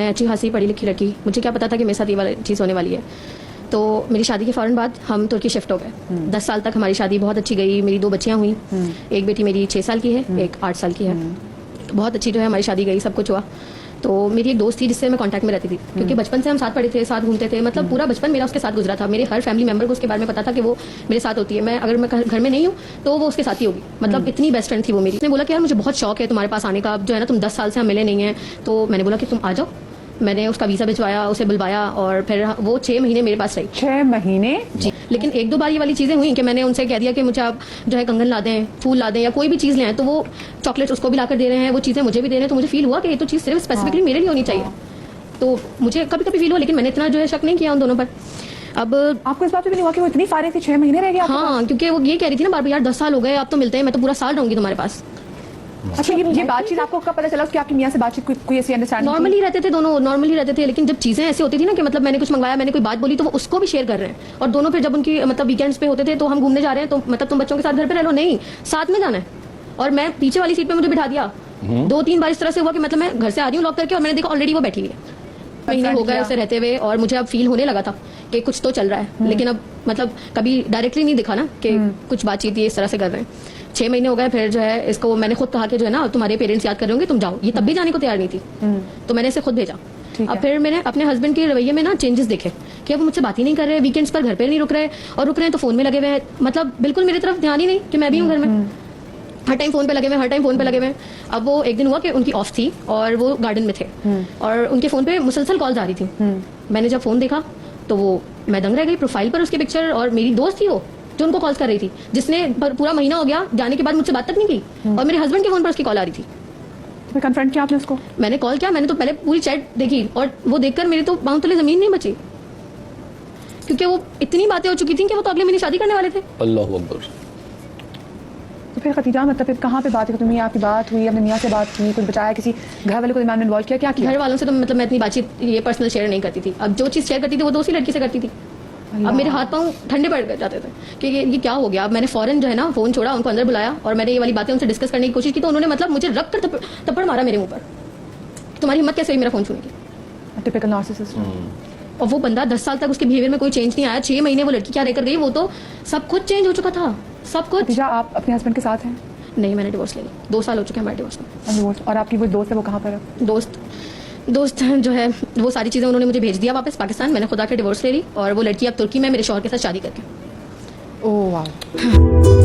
मैं अच्छी खासी पढ़ी लिखी लड़की, मुझे क्या पता था कि मेरे साथ ये वाली चीज़ होने वाली है। तो मेरी शादी के फ़ौरन बाद हम तुर्की शिफ्ट हो गए। 10 साल तक हमारी शादी बहुत अच्छी गई। मेरी 2 बच्चियां हुई। एक बेटी मेरी 6 साल की है, एक 8 साल की है। बहुत अच्छी जो है हमारी शादी गई, सब कुछ हुआ। तो मेरी एक दोस्त थी जिससे मैं कांटेक्ट में रहती थी, क्योंकि बचपन से हम साथ पढ़े थे, साथ घूमते थे। मतलब पूरा बचपन मेरा उसके साथ गुजरा था। मेरे हर फैमिली मेंबर को उसके बारे में पता था कि वो मेरे साथ होती है। मैं अगर मैं घर में नहीं हूँ तो वो उसके साथ ही होगी। मतलब इतनी बेस्ट फ्रेंड थी वो मेरी। उसने बोला कि यार मुझे बहुत शौक है तुम्हारे पास आने का, अब जो है ना तुम 10 साल से हम मिले नहीं हैं। तो मैंने बोला कि तुम आ जाओ। मैंने उसका वीज़ा भिजवाया, उसे बुलवाया और फिर वो 6 महीने मेरे पास रही। 6 महीने? जी। लेकिन 1-2 बार ये वाली चीज़ें हुई कि मैंने उनसे कह दिया कि मुझे आप जो है कंगन ला दें, फूल ला दें या कोई भी चीज़ ले आए, तो वो चॉकलेट्स उसको भी लाकर दे रहे हैं, वो चीज़ें मुझे भी दे रहे हैं। तो मुझे फील हुआ कि ये तो चीज़ सिर्फ स्पेसिफिकली मेरे लिए होनी चाहिए। तो मुझे कभी कभी फील हुआ, लेकिन मैंने इतना जो है शक नहीं किया उन दोनों पर। अब आपको इस बात पे भी नहीं हुआ कि वो इतनी फारिग थी, 6 महीने रह गए आपके हाँ, क्योंकि वो ये कह रही थी ना बार बार, यार 10 साल हो गए, अब तो मिलते हैं, मैं तो पूरा साल रहूंगी तुम्हारे पास। अच्छा, ये बातचीत आपको कब पता चला कि आपकी मियां से बातचीत कोई ऐसी अंडरस्टैंडिंग? नॉर्मली रहते थे दोनों, नॉर्मली रहते थे, लेकिन जब चीज़ें ऐसी होती थी ना कि मतलब मैंने कुछ मंगवाया, मैंने कोई बात बोली, तो वो उसको भी शेयर कर रहे हैं। और दोनों फिर जब उनकी मतलब वीकेंड्स पे होते थे तो हम घूमने जा रहे हैं, तो मतलब तुम बच्चों के साथ घर पे रह लो, नहीं साथ में जाना है। और मैं पीछे वाली सीट पे मुझे बिठा दिया। 2-3 बार इस तरह से हुआ कि मतलब मैं घर से आ रही हूँ लॉक करके, और मैंने देखा ऑलरेडी वो बैठी हुई है। महीने हो गए उसे रहते हुए, और मुझे अब फील होने लगा था कि कुछ तो चल रहा है। लेकिन अब मतलब कभी डायरेक्टली नहीं दिखा ना कि कुछ बातचीत ये इस तरह से कर रहे हैं। 6 महीने हो गए, फिर जो है इसको मैंने खुद कहा कि जो है ना तुम्हारे पेरेंट्स याद कर रहे होंगे, तुम जाओ। ये तब भी जाने को तैयार नहीं थी, तो मैंने इसे खुद भेजा। अब फिर मैंने अपने हस्बैंड के रवैये में ना चेंजेस देखे कि अब मुझसे बात ही नहीं कर रहे, वीकेंड्स पर घर पे नहीं रुक रहे, और रुक रहे हैं तो फोन में लगे हुए हैं। मतलब बिल्कुल मेरी तरफ ध्यान ही नहीं कि मैं भी हूँ घर में। हर टाइम फोन पे लगे हुए, हर टाइम फोन पे लगे हुए। अब वो एक दिन हुआ कि उनकी ऑफ थी और वो गार्डन में थे, और उनके फोन पे मुसलसल कॉल्स आ रही थी। मैंने जब फोन देखा तो वो मैं दंग रह गई। प्रोफाइल पर उसकी पिक्चर, और मेरी दोस्त थी वो जो उनको कॉल्स कर रही थी, जिसने पूरा महीना हो गया जाने के बाद मुझसे बात तक नहीं की, और मेरे हस्बैंड के फोन पर उसकी कॉल आ रही थी। तो कन्फ्रंट किया आपने उसको? मैंने कॉल किया, मैंने तो पहले पूरी चैट देखी, और वो देखकर मेरी तो पांव तले जमीन नहीं बची, क्योंकि वो इतनी बातें हो चुकी थी कि वो तो अगले महीने शादी करने वाले थे। अल्लाहू अकबर। तो फिर खतीजा, मतलब फिर कहाँ पे बात हुई? तुम्हें आपकी बात हुई, अपने मियाँ से बात की, कुछ बताया, किसी घर वाले को दिमाग में इन्वॉल्व किया, क्या किया? घर वालों से तो मतलब मैं इतनी बातचीत ये पर्सनल शेयर नहीं करती थी। अब जो चीज़ शेयर करती थी वो दूसरी लड़की से करती थी। अब मेरे हाथ पांव ठंडे पड़ जाते थे कि ये क्या हो गया। अब मैंने फौरन जो है ना फोन छोड़ा, उनको अंदर बुलाया, और मैंने ये वाली बातें उनसे डिस्कस करने की कोशिश की। तो उन्होंने मतलब मुझे रख कर थप्पड़ मारा मेरे मुंह पर। तुम्हारी हिम्मत कैसे हुई मेरा फोन छूने की? Typical narcissist. और वो बंदा 10 साल तक उसके बिहेवियर में कोई चेंज नहीं आया। 6 महीने वो लड़की क्या रहकर गई, वो तो सब कुछ चेंज हो चुका था, सब कुछ। खतीजा, आप अपने हस्बैंड के साथ हैं? नहीं, मैंने डिवोर्स ले लिया। 2 साल हो चुके हैं हमारे डिवोर्स में। और आपकी वो दोस्त है, वो कहाँ पर है? दोस्त जो है वो सारी चीज़ें उन्होंने मुझे भेज दिया वापस पाकिस्तान। मैंने खुद आके डिवोर्स ले ली, और वो लड़की अब तुर्की में मेरे शौहर के साथ शादी करके। ओह वाह।